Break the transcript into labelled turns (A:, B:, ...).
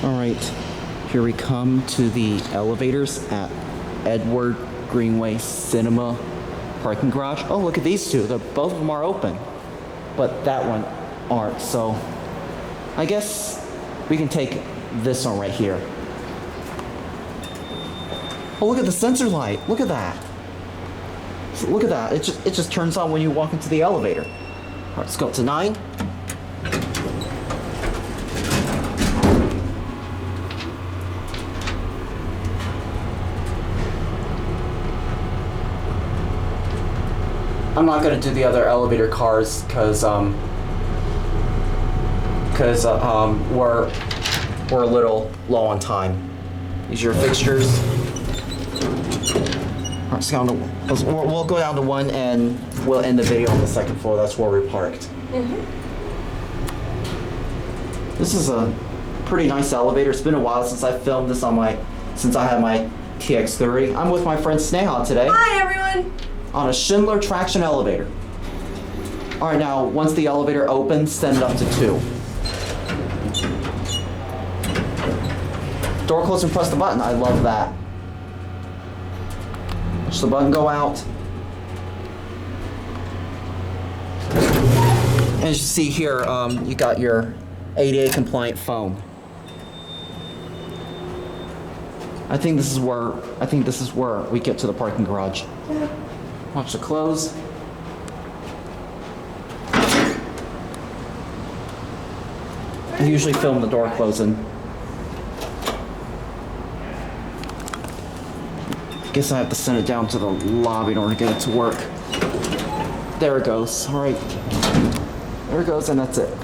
A: All right, here we come to the elevators at Edward Greenway Cinema parking garage. Oh, look at these two. Both of them are open, but that one aren't. So I guess we can take this one right here. Oh, look at the sensor light. Look at that. Look at that. It just turns on when you walk into the elevator. All right, let's go up to 9. I'm not gonna do the other elevator cars because we're a little low on time. These are your fixtures. All right, so we'll go down to 1 and we'll end the video on the 2nd floor. That's where we're parked. This is a pretty nice elevator. It's been a while since I filmed this since I had my TX30. I'm with my friend Sneha today.
B: Hi everyone.
A: On a Schindler traction elevator. All right, now once the elevator opens, send it up to 2. Door close and press the button. I love that. Push the button, go out. And as you see here, you got your ADA compliant foam. I think this is where we get to the parking garage.
B: Yeah.
A: Watch the close. I usually film the door closing. Guess I have to send it down to the lobby in order to get it to work. There it goes. All right. There it goes, and that's it.